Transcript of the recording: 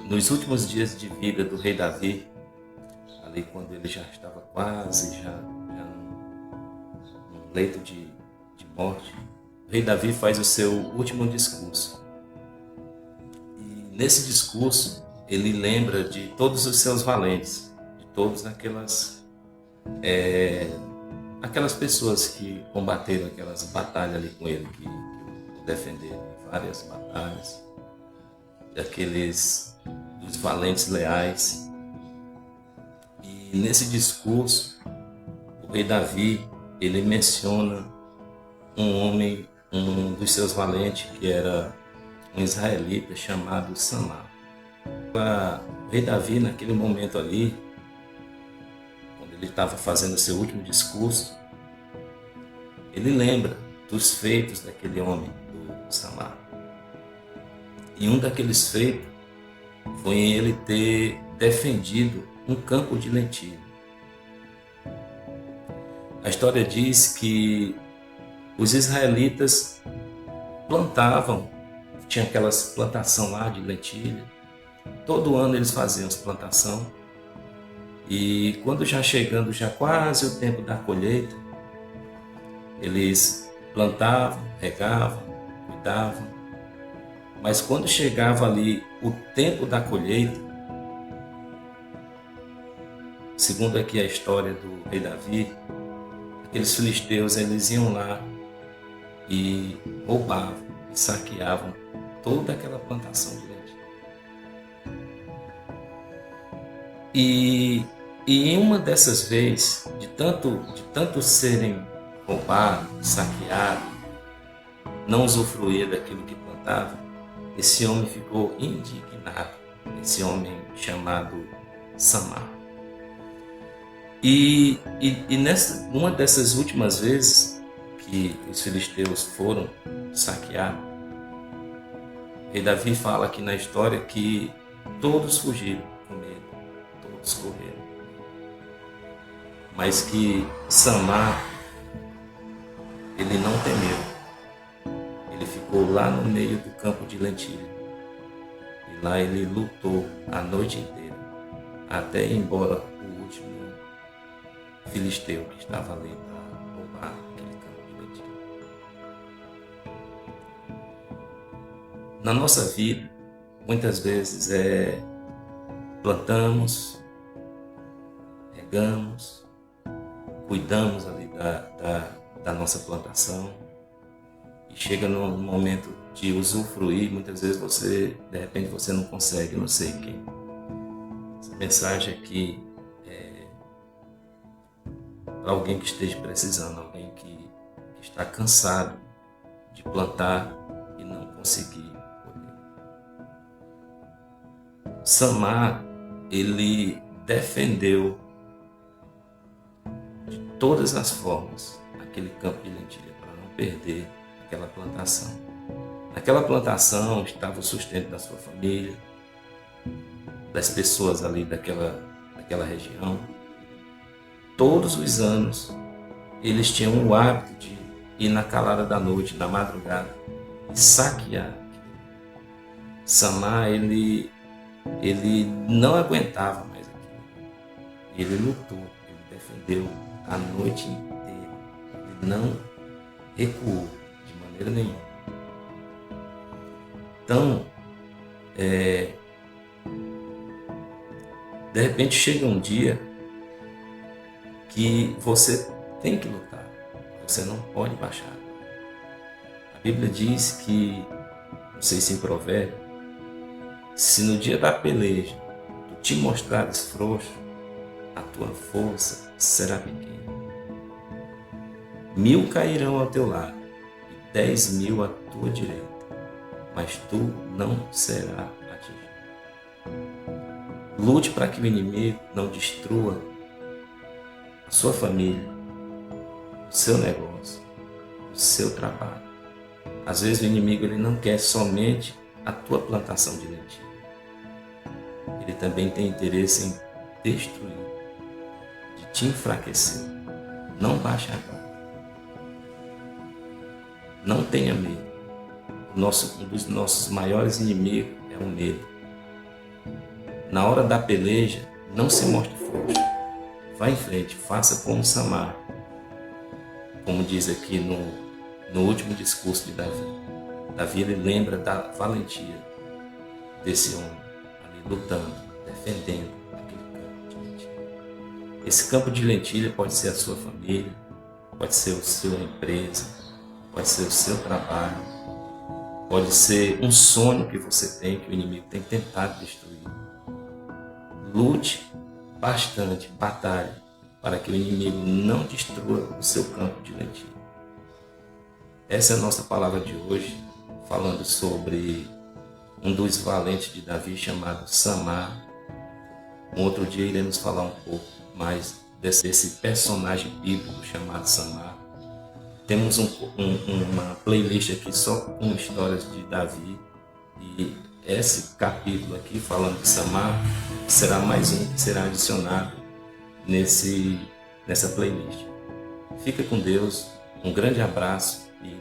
nos últimos dias de vida do rei Davi, ali quando ele já estava quase já no leito de morte, o rei Davi faz o seu último discurso. E nesse discurso ele lembra de todos os seus valentes, de todas aquelas pessoas que combateram aquelas batalhas ali com ele, que o defenderam em várias batalhas, dos valentes leais. E nesse discurso, o rei Davi, ele menciona um homem, um dos seus valentes, que era um israelita chamado Samá. O rei Davi, naquele momento ali, quando ele estava fazendo o seu último discurso, ele lembra dos feitos daquele homem, do Samá. E um daqueles feitos foi ele ter defendido um campo de lentilha. A história diz que os israelitas plantavam, tinha aquelas plantação lá de lentilha. Todo ano eles faziam essa plantação. E quando já chegando já quase o tempo da colheita, eles plantavam, regavam, cuidavam. Mas quando chegava ali o tempo da colheita, segundo aqui a história do rei Davi, aqueles filisteus eles iam lá e roubavam e saqueavam toda aquela plantação de lentilha. E em uma dessas vezes, de tanto serem roubados, saqueados, não usufruir daquilo que plantava, esse homem ficou indignado, esse homem chamado Samá. E uma dessas últimas vezes que os filisteus foram saquear, o rei Davi fala aqui na história que todos fugiram com medo, todos correram. Mas que Samá, ele não temeu. Ele ficou lá no meio do campo de lentilha. E lá ele lutou a noite inteira, até ir embora o último filisteu que estava ali para roubar aquele campo de lentilha. Na nossa vida, muitas vezes plantamos, regamos, cuidamos ali da nossa plantação, e chega no momento de usufruir, muitas vezes de repente você não consegue, não sei quem. Essa mensagem aqui é para alguém que esteja precisando, alguém que está cansado de plantar e não conseguir colher. Samá, ele defendeu de todas as formas aquele campo de lentilha para não perder aquela plantação. Naquela plantação estava o sustento da sua família, das pessoas ali daquela região. Todos os anos eles tinham o hábito de ir na calada da noite, na madrugada, e saquear. Samá, ele não aguentava mais aquilo. Ele lutou, ele defendeu a noite inteira. Ele não recuou de maneira nenhuma. Então, de repente chega um dia que você tem que lutar, você não pode baixar. A Bíblia diz que, não sei se em Provérbio, se no dia da peleja tu te mostrares frouxo, a tua força será pequena. 1000 cairão ao teu lado e 10.000 à tua direita, mas tu não serás atingido. Lute para que o inimigo não destrua a sua família, o seu negócio, o seu trabalho. Às vezes o inimigo ele não quer somente a tua plantação de lentilha. Ele também tem interesse em destruir, de te enfraquecer. Não baixe a guarda. Não tenha medo. Um dos nossos maiores inimigos é o medo. Na hora da peleja, não se mostre frouxo. Vá em frente, faça como Samar. Como diz aqui no último discurso de Davi. Davi, ele lembra da valentia desse homem ali lutando, defendendo aquele campo de lentilha. Esse campo de lentilha pode ser a sua família, pode ser a sua empresa, pode ser o seu trabalho, pode ser um sonho que você tem, que o inimigo tem tentado destruir. Lute bastante, batalhe, para que o inimigo não destrua o seu campo de lentilha. Essa é a nossa palavra de hoje, falando sobre um dos valentes de Davi chamado Samar. Um outro dia iremos falar um pouco mais desse personagem bíblico chamado Samar. Temos uma playlist aqui só com histórias de Davi, e esse capítulo aqui falando de Samar será mais um que será adicionado nessa playlist. Fica com Deus, um grande abraço e